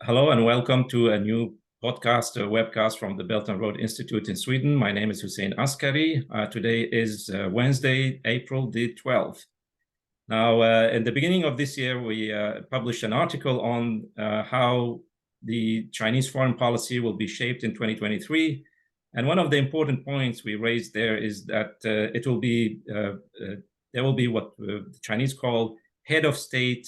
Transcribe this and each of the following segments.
Hello and welcome to a new podcast, a webcast from the Belt and Road Institute in Sweden. My name is Hussein Askary. Today is Wednesday, April the 12th. Now, in the beginning of this year, we published an article on how the Chinese foreign policy will be shaped in 2023. And one of the important points we raised there is that there will be what the Chinese call head of state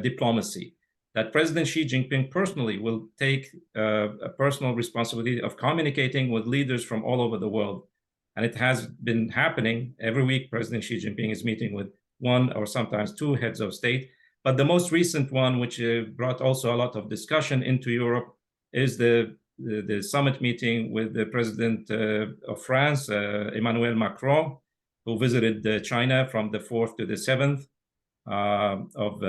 diplomacy. That President Xi Jinping personally will take a personal responsibility of communicating with leaders from all over the world. And it has been happening every week. President Xi Jinping is meeting with one or sometimes two heads of state. But the most recent one, which brought also a lot of discussion into Europe, is the summit meeting with the president of France, Emmanuel Macron, who visited China from the 4th to the 7th. Of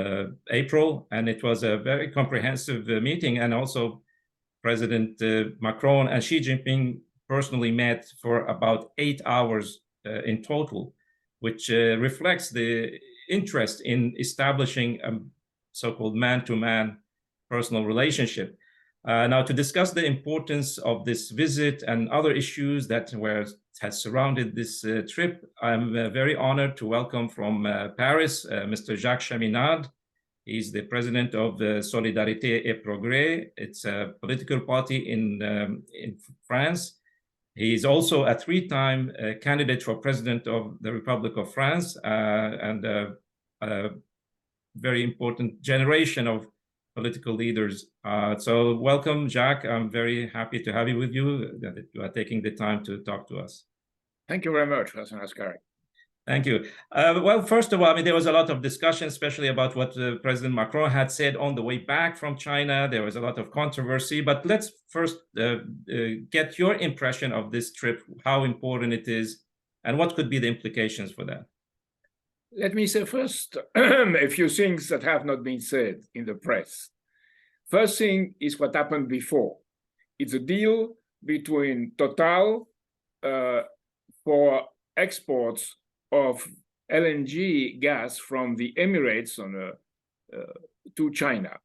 April, and it was a very comprehensive meeting, and also President Macron and Xi Jinping personally met for about 8 hours in total, which reflects the interest in establishing a so-called man-to-man personal relationship. Now, to discuss the importance of this visit and other issues that has surrounded this trip, I'm very honored to welcome from Paris, Mr. Jacques Cheminade. He's the president of Solidarité et Prorgés. It's a political party in France. He's also a three-time candidate for president of the Republic of France and a very important generation of political leaders. So welcome, Jacques. I'm very happy to have you with you, that you are taking the time to talk to us. Thank you very much, Hussein Askary. Thank you. Well, first of all, there was a lot of discussion, especially about what President Macron had said on the way back from China. There was a lot of controversy, but let's first get your impression of this trip, how important it is, and what could be the implications for that. Let me say first a few things that have not been said in the press. First thing is what happened before. It's a deal between Total for exports of LNG gas from the Emirates to China.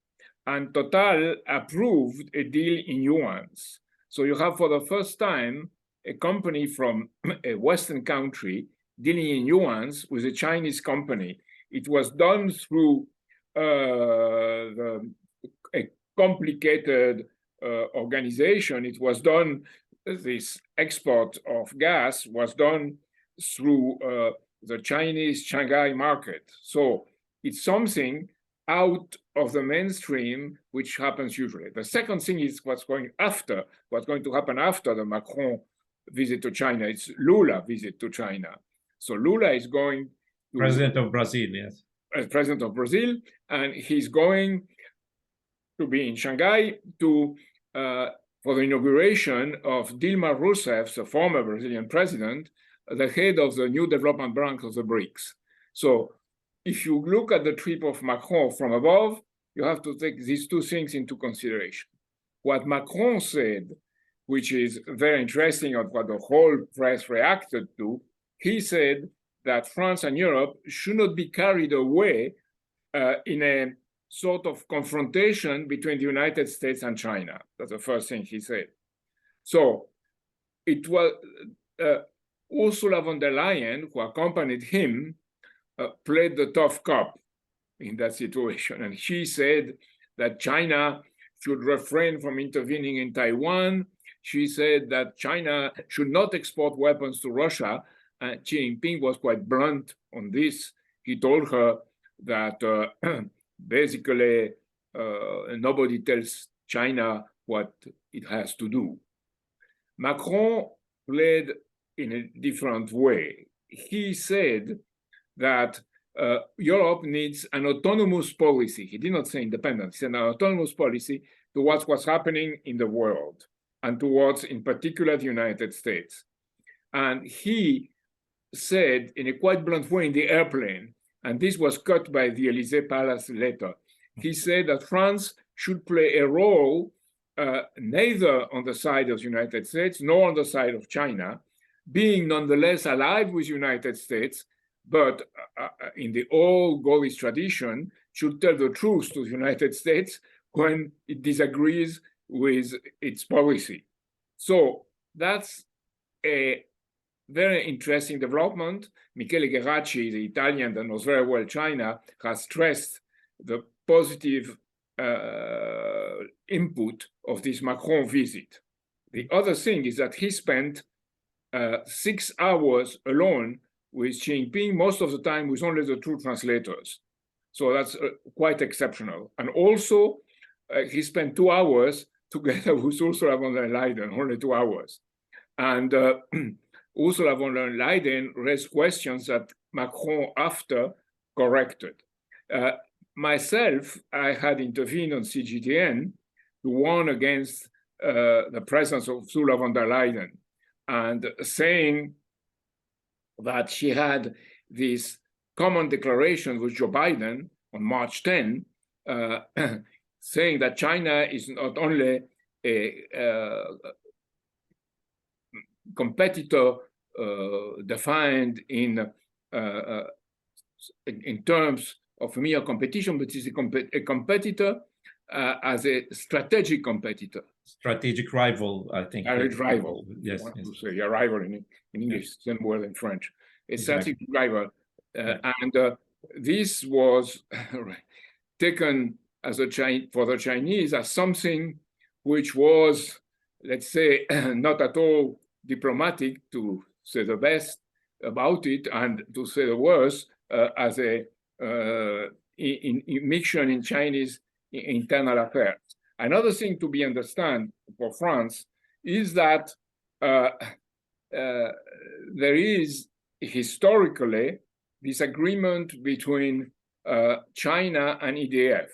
And Total approved a deal in yuans. So you have for the first time a company from a Western country dealing in yuans with a Chinese company. It was done through a complicated organization. It was done, this export of gas was done through the Chinese Shanghai market. So it's something out of the mainstream, which happens usually. The second thing is what's going to happen after the Macron visit to China. It's Lula visit to China. So Lula is going to... President of Brazil, yes. President of Brazil, and he's going to be in Shanghai for the inauguration of Dilma Rousseff, the former Brazilian president, the head of the new development bank of the BRICS. So if you look at the trip of Macron from above, you have to take these two things into consideration. What Macron said, which is very interesting and what the whole press reacted to, he said that France and Europe should not be carried away in a sort of confrontation between the United States and China. That's the first thing he said. So it was Ursula von der Leyen, who accompanied him, played the tough cop in that situation. And she said that China should refrain from intervening in Taiwan. She said that China should not export weapons to Russia. And Xi Jinping was quite blunt on this. He told her that basically nobody tells China what it has to do. Macron played in a different way. He said that Europe needs an autonomous policy. He did not say independence. He said an autonomous policy towards what's happening in the world and towards, in particular, the United States. And he said in a quite blunt way in the airplane, and this was cut by the Élysée Palace later, he said that France should play a role neither on the side of the United States nor on the side of China, being nonetheless allied with the United States, but in the old Gaullist tradition, should tell the truth to the United States when it disagrees with its policy. So that's a very interesting development. Michele Geraci, the Italian that knows very well China, has stressed the positive input of this Macron visit. The other thing is that he spent 6 hours alone with Xi Jinping, most of the time with only the two translators. So that's quite exceptional. And also, he spent 2 hours together with Ursula von der Leyen, only 2 hours. And Ursula von der Leyen raised questions that Macron after corrected. Myself, I had intervened on CGTN to warn against the presence of Ursula von der Leyen and saying that she had this common declaration with Joe Biden on March 10, saying that China is not only a competitor defined in terms of mere competition, but is a competitor as a strategic competitor. Strategic rival, I think. A rival. Yes. To say a rival in English, yes. Same word in French. A strategic rival. And this was taken as for the Chinese as something which was, let's say, not at all diplomatic, to say the best about it, and to say the worst, as a mission in Chinese internal affairs. Another thing to be understood for France is that there is historically this agreement between China and EDF.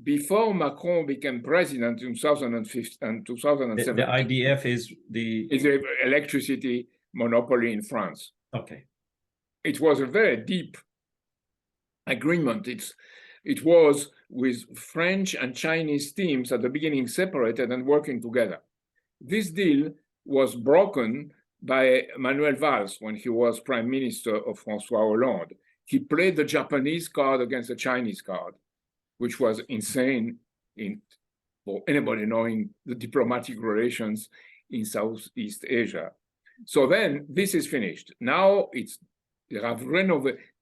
Before Macron became president in 2015 and 2017, the IDF is the electricity monopoly in France. Okay. It was a very deep agreement. It was with French and Chinese teams at the beginning separated and working together. This deal was broken by Manuel Valls when he was prime minister of François Hollande. He played the Japanese card against the Chinese card, which was insane for anybody knowing the diplomatic relations in Southeast Asia. So then this is finished. Now they have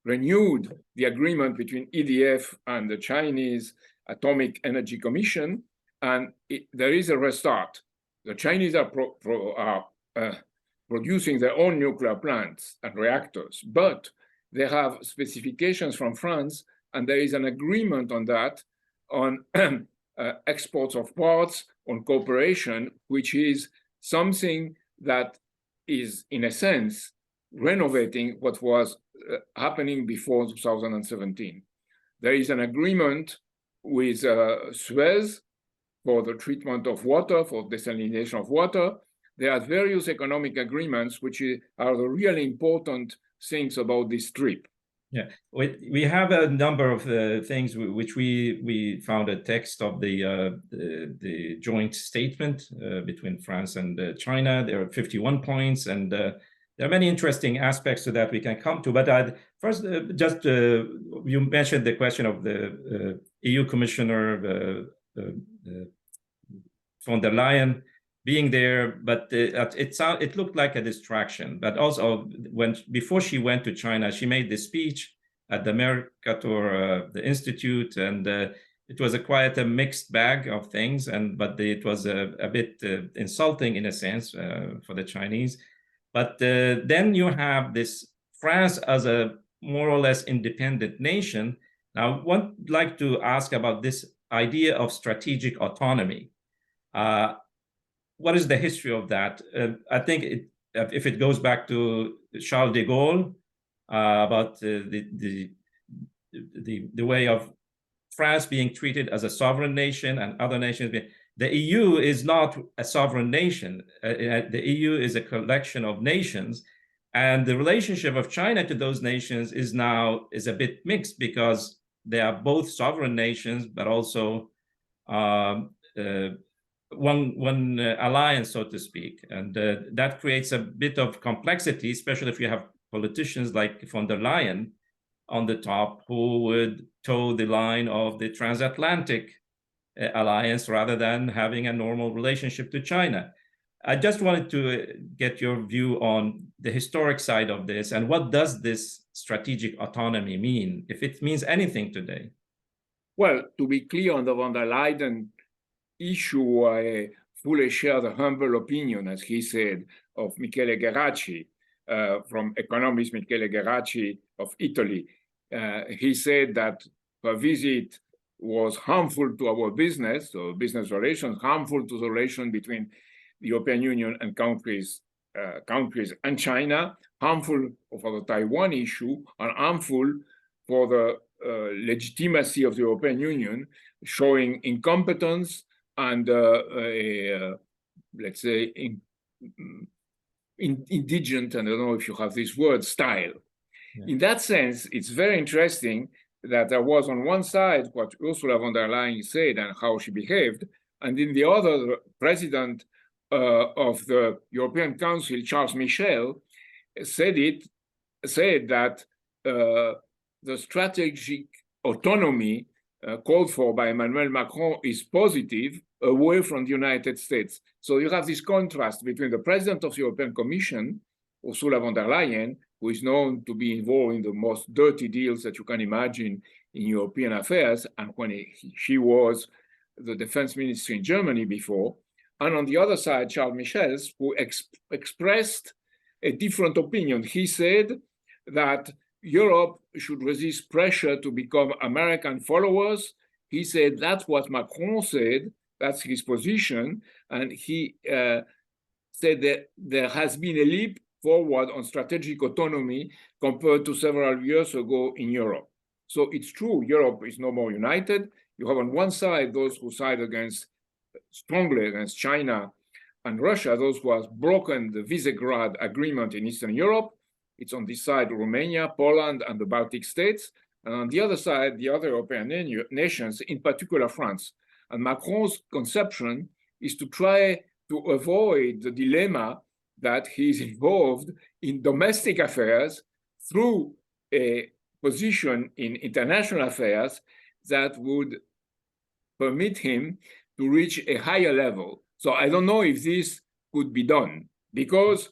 renewed the agreement between EDF and the Chinese Atomic Energy Commission, and there is a restart. The Chinese are producing their own nuclear plants and reactors, but they have specifications from France, and there is an agreement on that, on exports of parts, on cooperation, which is something that is, in a sense, renovating what was happening before 2017. There is an agreement with Suez for the treatment of water, for desalination of water. There are various economic agreements, which are the really important things about this trip. Yeah, we have a number of things which we found a text of the joint statement between France and China. There are 51 points, and there are many interesting aspects to that we can come to. But first, you mentioned the question of the EU Commissioner von der Leyen being there, but it looked like a distraction. But also, before she went to China, she made this speech at the Mercator, the Institute, and it was quite a mixed bag of things. But it was a bit insulting in a sense for the Chinese. But then you have this France as a more or less independent nation. Now, I would like to ask about this idea of strategic autonomy. What is the history of that? I think if it goes back to Charles de Gaulle, about the way of France being treated as a sovereign nation and other nations. The EU is not a sovereign nation. The EU is a collection of nations, and the relationship of China to those nations is a bit mixed, because they are both sovereign nations, but also one alliance, so to speak, and that creates a bit of complexity, especially if you have politicians like von der Leyen on the top, who would toe the line of the transatlantic alliance rather than having a normal relationship to China. I just wanted to get your view on the historic side of this, and what does this strategic autonomy mean, if it means anything today? Well, to be clear on the von der Leyen issue, I fully share the humble opinion, as he said, of Michele Geraci, from economist Michele Geraci of Italy. He said that her visit was harmful to our business, so business relations, harmful to the relation between the European Union and countries and China, harmful for the Taiwan issue, and harmful for the legitimacy of the European Union, showing incompetence and, let's say, indigent, and I don't know if you have this word, style. Yeah. In that sense, it's very interesting that there was on one side what Ursula von der Leyen said and how she behaved, and in the other, the president of the European Council, Charles Michel, said that the strategic autonomy called for by Emmanuel Macron is positive away from the United States. So you have this contrast between the president of the European Commission, Ursula von der Leyen, who is known to be involved in the most dirty deals that you can imagine in European affairs, and when she was the defense minister in Germany before, and on the other side, Charles Michel, who expressed a different opinion. He said that Europe should resist pressure to become American followers. He said that's what Macron said, that's his position, and he said that there has been a leap forward on strategic autonomy compared to several years ago in Europe. So it's true, Europe is no more united. You have on one side those who side strongly against China and Russia, those who have broken the Visegrad Agreement in Eastern Europe. It's on this side Romania, Poland, and the Baltic states. And on the other side, the other European nations, in particular France. And Macron's conception is to try to avoid the dilemma that he's involved in domestic affairs through a position in international affairs that would permit him to reach a higher level. So I don't know if this could be done, because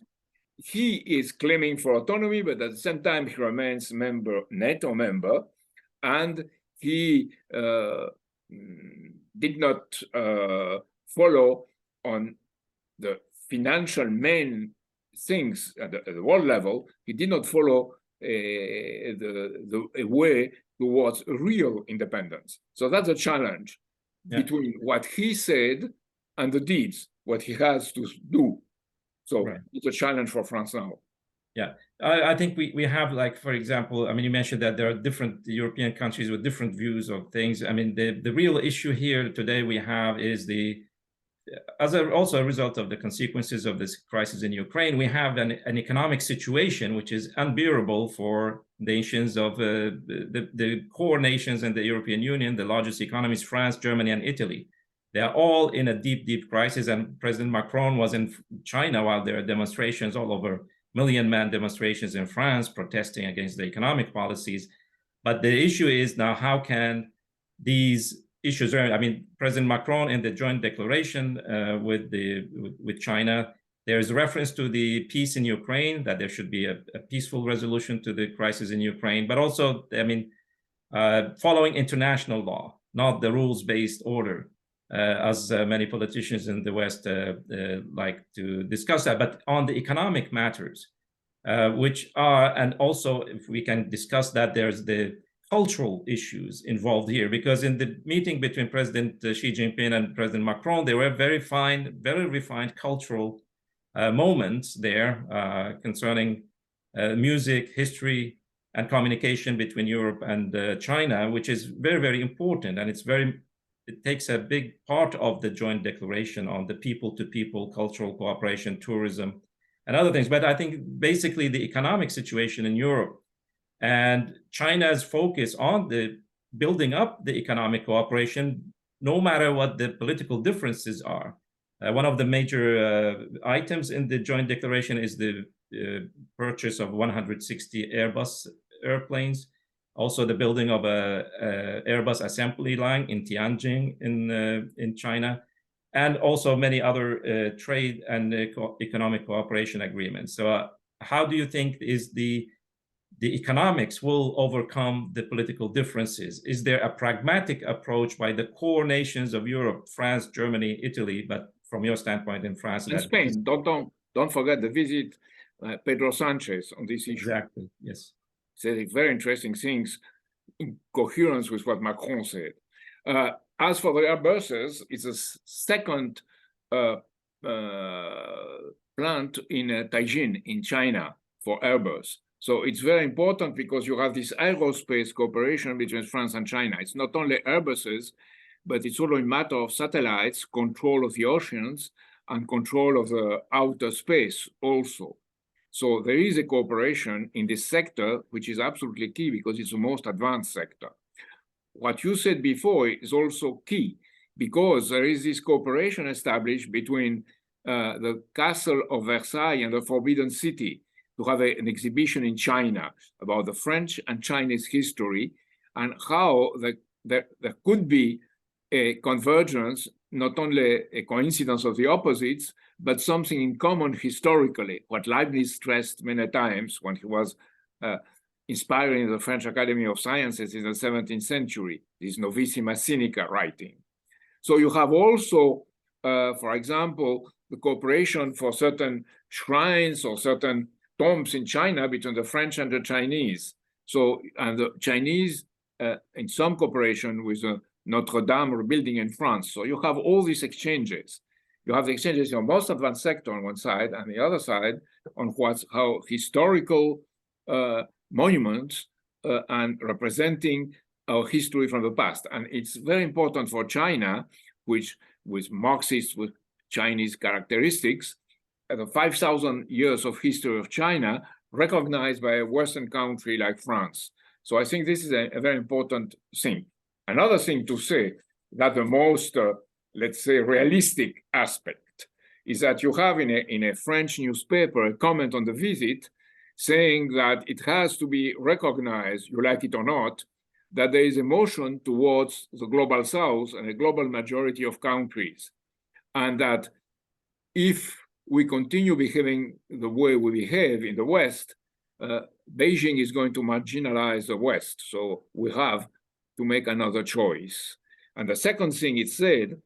he is claiming for autonomy, but at the same time he remains NATO member, and he did not follow on the financial main things at the world level. He did not follow a way towards real independence. So that's a challenge between what he said and the deeds, what he has to do. So it's a challenge for France now. Yeah, I think we have, like, for example, I mean, you mentioned that there are different European countries with different views of things. I mean, the real issue here today we have is also a result of the consequences of this crisis in Ukraine, we have an economic situation which is unbearable for nations of the core nations in the European Union, the largest economies, France, Germany, and Italy. They are all in a deep, deep crisis. And President Macron was in China while there are demonstrations all over, million-man demonstrations in France protesting against the economic policies. But the issue is now, how can these issues, I mean, President Macron in the joint declaration with China, there's reference to the peace in Ukraine, that there should be a peaceful resolution to the crisis in Ukraine, but also, I mean, following international law, not the rules-based order, as many politicians in the West like to discuss that, but on the economic matters, which are, and also if we can discuss that, there's the cultural issues involved here, because in the meeting between President Xi Jinping and President Macron, there were very refined cultural moments there concerning music, history, and communication between Europe and China, which is very, very important. And it takes a big part of the joint declaration on the people-to-people cultural cooperation, tourism, and other things. But I think basically the economic situation in Europe and China's focus on the building up the economic cooperation, no matter what the political differences are. One of the major items in the joint declaration is the purchase of 160 Airbus airplanes, also the building of a Airbus assembly line in Tianjin in China, and also many other trade and economic cooperation agreements. So how do you think is the economics will overcome the political differences? Is there a pragmatic approach by the core nations of Europe, France, Germany, Italy, but from your standpoint in France? And Spain, don't forget the visit Pedro Sanchez on this issue. Exactly, yes. Said very interesting things in coherence with what Macron said. As for the Airbuses, it's a second plant in Tianjin in China for Airbus. So it's very important because you have this aerospace cooperation between France and China. It's not only Airbuses, but it's also a matter of satellites, control of the oceans, and control of the outer space also. So there is a cooperation in this sector, which is absolutely key because it's the most advanced sector. What you said before is also key because there is this cooperation established between the Castle of Versailles and the Forbidden City to have an exhibition in China about the French and Chinese history and how there could be a convergence, not only a coincidence of the opposites, but something in common historically, what Leibniz stressed many times when he was inspiring the French Academy of Sciences in the 17th century, this Novissima Sinica writing. So you have also, for example, the cooperation for certain shrines or certain tombs in China between the French and the Chinese. So, and the Chinese in some cooperation with the Notre Dame rebuilding in France. So you have all these exchanges. You have the exchanges in the most advanced sector on one side, and the other side on how historical monuments and representing our history from the past. And it's very important for China, which with Marxist, with Chinese characteristics, the 5,000 years of history of China recognized by a Western country like France. So I think this is a very important thing. Another thing to say that the most, let's say, realistic aspect is that you have in a French newspaper a comment on the visit saying that it has to be recognized, you like it or not, that there is a motion towards the global south and a global majority of countries. And that if we continue behaving the way we behave in the West, Beijing is going to marginalize the West. So we have to make another choice. And the second thing it said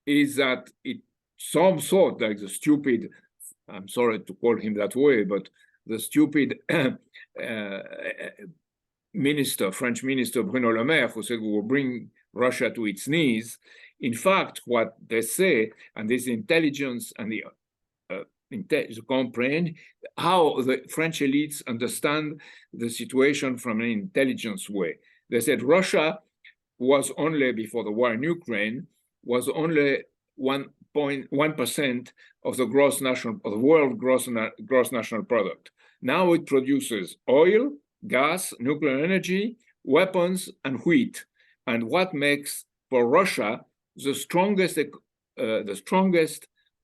is that some thought like the stupid, I'm sorry to call him that way, but the stupid French minister Bruno Le Maire, who said we will bring Russia to its knees. In fact, what they say, and this intelligence and the comprehend how the French elites understand the situation from an intelligence way. They said Russia was only, before the war in Ukraine, was only 1.1% of the world gross national product. Now it produces oil, gas, nuclear energy, weapons, and wheat. And what makes for Russia the strongest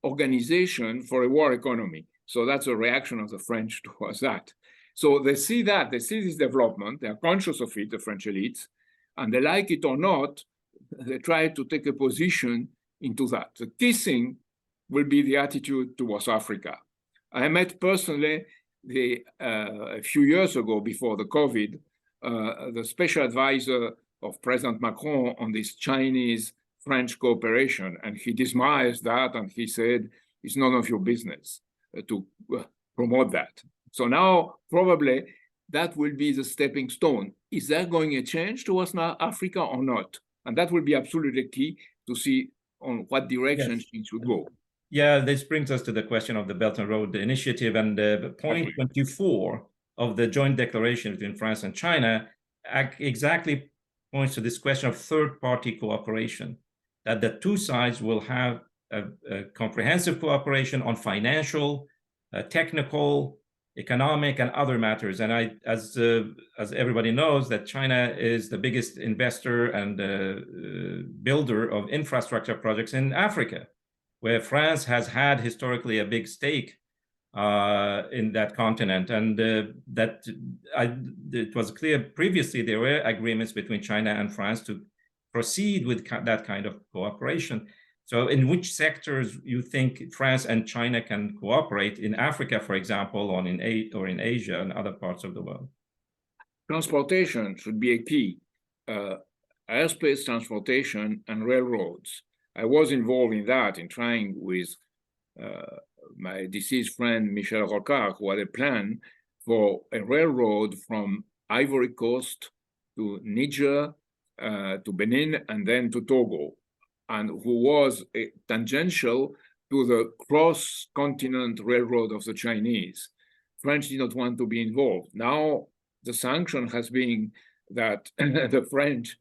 organization for a war economy? So that's a reaction of the French towards that. So they see this development, they are conscious of it, the French elites, and they like it or not, they try to take a position into that. The key thing will be the attitude towards Africa. I met personally a few years ago, before the COVID, the special advisor of President Macron on this Chinese-French cooperation, and he dismissed that, and he said, it's none of your business to promote that. So now, probably, that will be the stepping stone. Is there going to change towards Africa or not? And that will be absolutely key to see on what direction it should go. Yeah, this brings us to the question of the Belt and Road Initiative, and point 24 of the joint declaration between France and China exactly points to this question of third-party cooperation, that the two sides will have a comprehensive cooperation on financial, technical, economic, and other matters. And as everybody knows, that China is the biggest investor and builder of infrastructure projects in Africa, where France has had historically a big stake in that continent. And it was clear previously there were agreements between China and France to proceed with that kind of cooperation. So in which sectors you think France and China can cooperate, in Africa, for example, or in Asia and other parts of the world? Transportation should be a key. Airspace transportation and railroads. I was involved in that, in trying with my deceased friend Michel Rocard, who had a plan for a railroad from Ivory Coast to Niger, to Benin, and then to Togo, and who was tangential to the cross-continent railroad of the Chinese. French did not want to be involved. Now, the sanction has been that the French,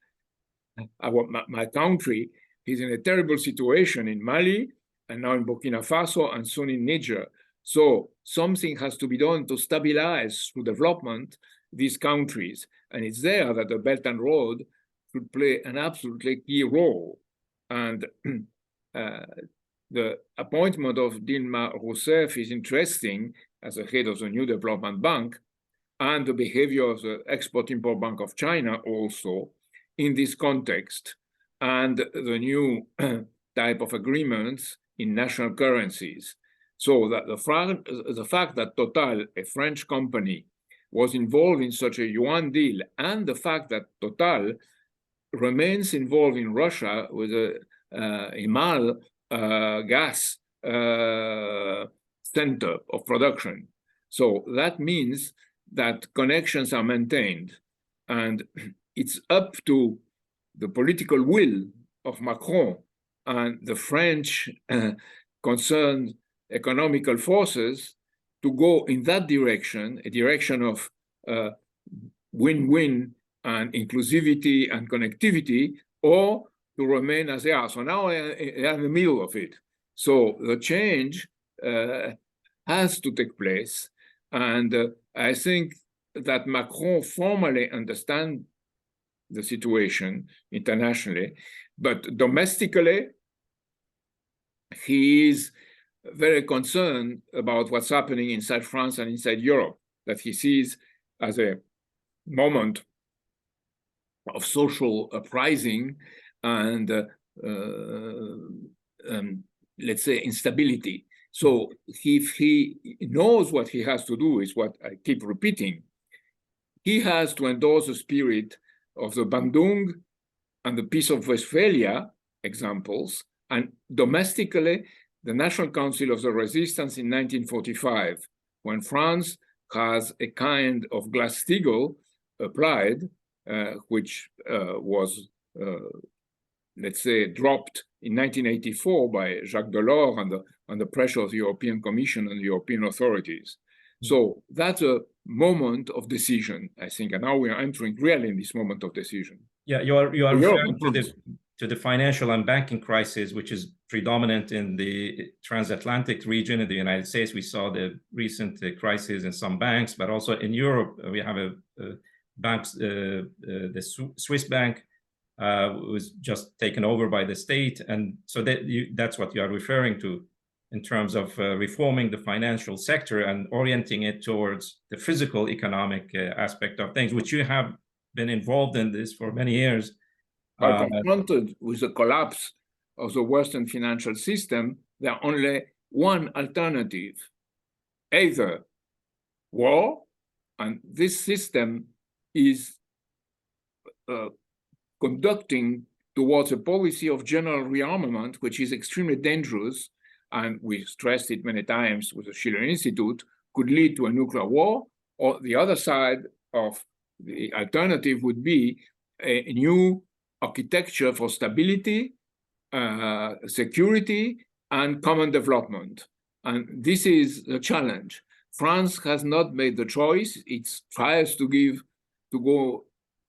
my country, is in a terrible situation in Mali, and now in Burkina Faso, and soon in Niger. So something has to be done to stabilize through development these countries. And it's there that the Belt and Road should play an absolutely key role. And the appointment of Dilma Rousseff is interesting as the head of the new development bank, and the behavior of the Export-Import Bank of China also in this context, and the new type of agreements in national currencies. So that the fact that Total, a French company, was involved in such a yuan deal, and the fact that Total remains involved in Russia with a Yamal gas center of production. So that means that connections are maintained, and it's up to the political will of Macron and the French concerned economical forces to go in that direction, a direction of win-win and inclusivity and connectivity, or to remain as they are. So now they're in the middle of it. So the change has to take place. And I think that Macron formally understands the situation internationally, but domestically, he is very concerned about what's happening inside France and inside Europe, that he sees as a moment of social uprising and let's say instability. So if he knows what he has to do, is what I keep repeating, he has to endorse the spirit of the Bandung and the Peace of Westphalia examples, and domestically, the National Council of the Resistance in 1945, when France has a kind of Glass-Steagall applied, which was, let's say, dropped in 1984 by Jacques Delors and the pressure of the European Commission and the European authorities. So that's a moment of decision, I think, and now we are entering really in this moment of decision. Yeah, you are referring to the financial and banking crisis, which is predominant in the transatlantic region in the United States. We saw the recent crisis in some banks, but also in Europe, we have a banks, the Swiss bank was just taken over by the state. And so that's what you are referring to in terms of reforming the financial sector and orienting it towards the physical economic aspect of things, which you have been involved in this for many years. Confronted with the collapse of the Western financial system, there are only one alternative, either war, and this system is conducting towards a policy of general rearmament, which is extremely dangerous, and we stressed it many times with the Schiller Institute, could lead to a nuclear war, or the other side of the alternative would be a new architecture for stability, security, and common development. And this is the challenge. France has not made the choice. It tries to go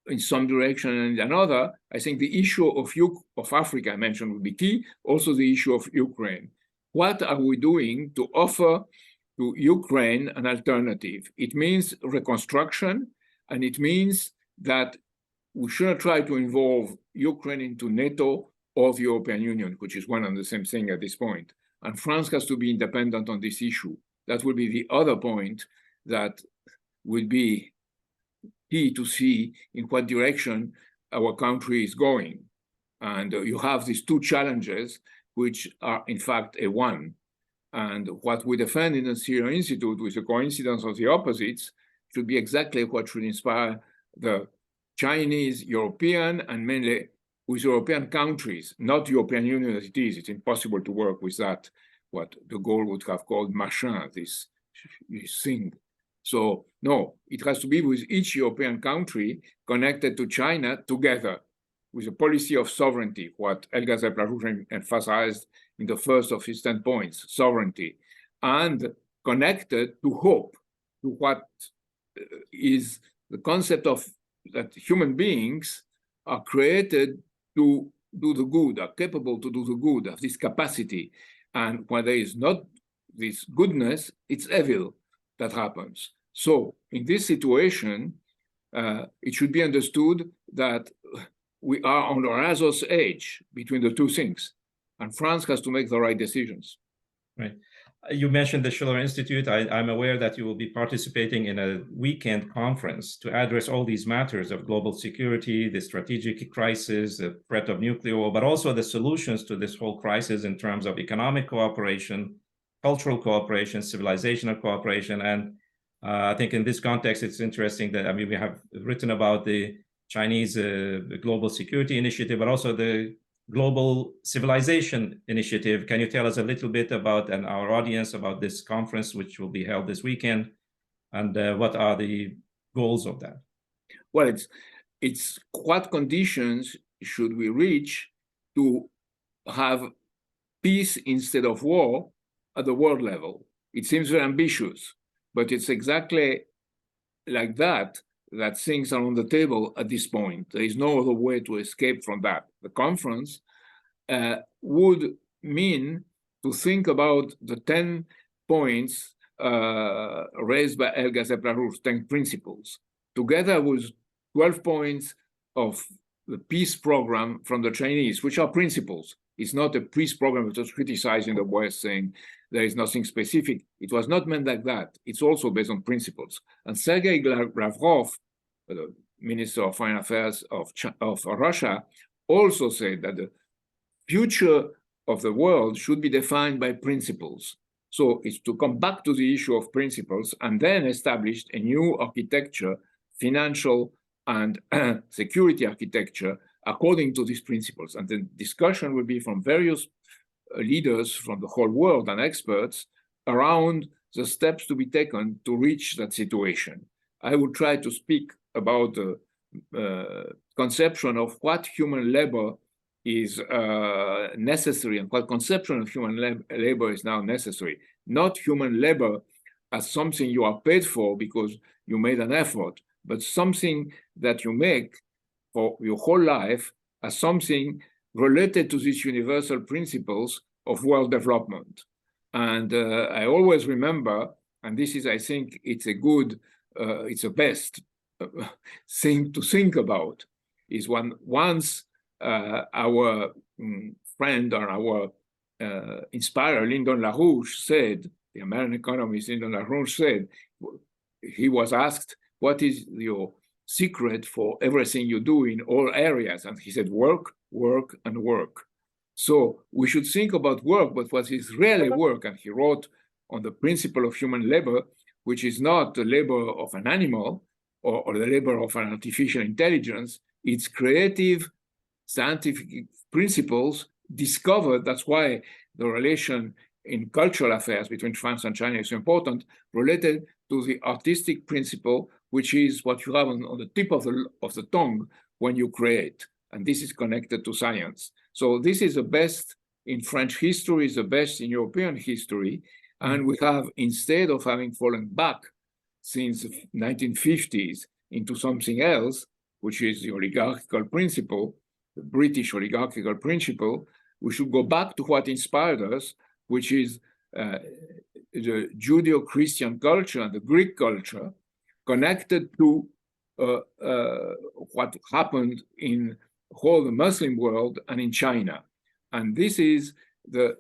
in some direction and another. I think the issue of Africa I mentioned would be key. Also the issue of Ukraine. What are we doing to offer to Ukraine an alternative? It means reconstruction, and it means that we shouldn't try to involve Ukraine into NATO or the European Union, which is one and the same thing at this point. And France has to be independent on this issue. That will be the other point that will be key to see in what direction our country is going. And you have these two challenges, which are in fact a one. And what we defend in the Syrian Institute, with the coincidence of the opposites, should be exactly what should inspire the Chinese, European, and mainly with European countries, not European Union as it is. It's impossible to work with that, what de Gaulle would have called machin, this thing. So no, it has to be with each European country connected to China together with a policy of sovereignty, what Helga Zepp-LaRouche emphasized in the first of his 10 points, sovereignty, and connected to hope, to what is the concept of that human beings are created to do the good, are capable to do the good, have this capacity. And when there is not this goodness, it's evil that happens. So in this situation, it should be understood that we are on the razor's edge between the two things, and France has to make the right decisions. Right. You mentioned the Schiller Institute. I'm aware that you will be participating in a weekend conference to address all these matters of global security, the strategic crisis, the threat of nuclear war, but also the solutions to this whole crisis in terms of economic cooperation, cultural cooperation, civilizational cooperation. And I think in this context, it's interesting that, I mean, we have written about the Chinese Global Security Initiative, but also the Global Civilization Initiative. Can you tell us a little bit about, and our audience, about this conference, which will be held this weekend, and what are the goals of that? Well, it's what conditions should we reach to have peace instead of war at the world level? It seems very ambitious, but it's exactly like that things are on the table at this point. There is no other way to escape from that. The conference would mean to think about the 10 points raised by Helga Zepp-LaRouche, 10 principles, together with 12 points of the peace program from the Chinese, which are principles. It's not a peace program which is criticizing the West, saying there is nothing specific. It was not meant like that. It's also based on principles. And Sergei Lavrov, the Minister of Foreign Affairs of Russia, also said that the future of the world should be defined by principles. So it's to come back to the issue of principles and then establish a new architecture, financial and security architecture, according to these principles. And the discussion will be from various leaders from the whole world and experts around the steps to be taken to reach that situation. I will try to speak about the conception of what human labor is necessary and what conception of human labor is now necessary. Not human labor as something you are paid for because you made an effort, but something that you make for your whole life as something related to these universal principles of world development. And I always remember, and this is, I think, it's a good, it's a best thing to think about, is when once our friend or our inspirer, Lyndon LaRouche, said, the American economist Lyndon LaRouche said, he was asked, what is your secret for everything you do in all areas? And he said, work, work, and work. So we should think about work, but what is really work? And he wrote on the principle of human labor, which is not the labor of an animal or the labor of an artificial intelligence. It's creative scientific principles discovered. That's why the relation in cultural affairs between France and China is so important, related to the artistic principle, which is what you have on the tip of the tongue when you create. And this is connected to science. So this is the best in French history, is the best in European history. And we have, instead of having fallen back since the 1950s into something else, which is the oligarchical principle, the British oligarchical principle, we should go back to what inspired us, which is the Judeo-Christian culture and the Greek culture, connected to what happened in whole the Muslim world and in China. And this is the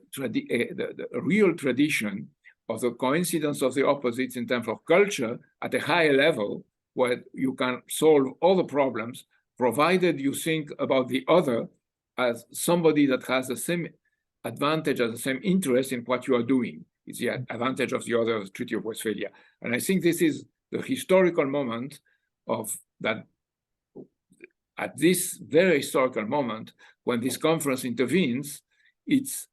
real tradition of the coincidence of the opposites in terms of culture at a higher level, where you can solve all the problems, provided you think about the other as somebody that has the same advantage, as the same interest in what you are doing. It's the advantage of the other, Treaty of Westphalia. And I think this is the historical moment of that. At this very historical moment, when this conference intervenes, it's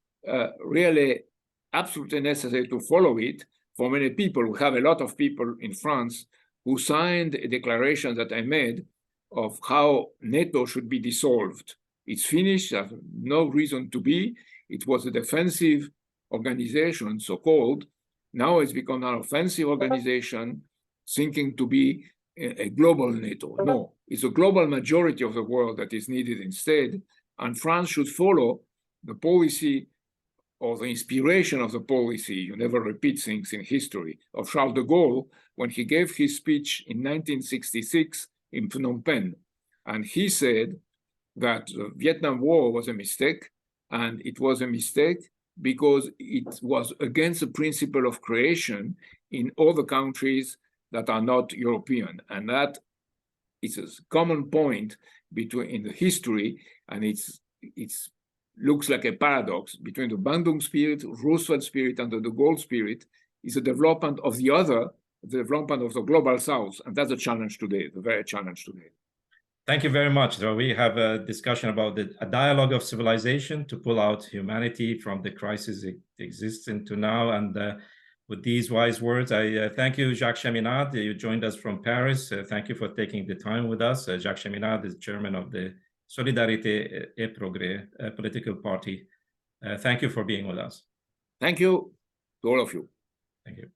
really absolutely necessary to follow it. For many people, we have a lot of people in France who signed a declaration that I made of how NATO should be dissolved. It's finished, there's no reason to be. It was a defensive organization, so-called. Now it's become an offensive organization, thinking to be a global NATO. No, it's a global majority of the world that is needed instead, and France should follow the policy or the inspiration of the policy, you never repeat things in history, of Charles de Gaulle when he gave his speech in 1966 in Phnom Penh. And he said that the Vietnam War was a mistake, and it was a mistake because it was against the principle of creation in all the countries that are not European. And that is a common point in the history, and it's looks like a paradox between the Bandung spirit, Roosevelt spirit, and the De Gaulle spirit is a development of the other, the development of the global South. And that's a challenge today, the very challenge today. Thank you very much. So we have a discussion about a dialogue of civilization to pull out humanity from the crisis it exists into now. And with these wise words, I thank you, Jacques Cheminade. You joined us from Paris. Thank you for taking the time with us. Jacques Cheminade is chairman of the Solidarité et Prorgés political party. Thank you for being with us. Thank you to all of you. Thank you.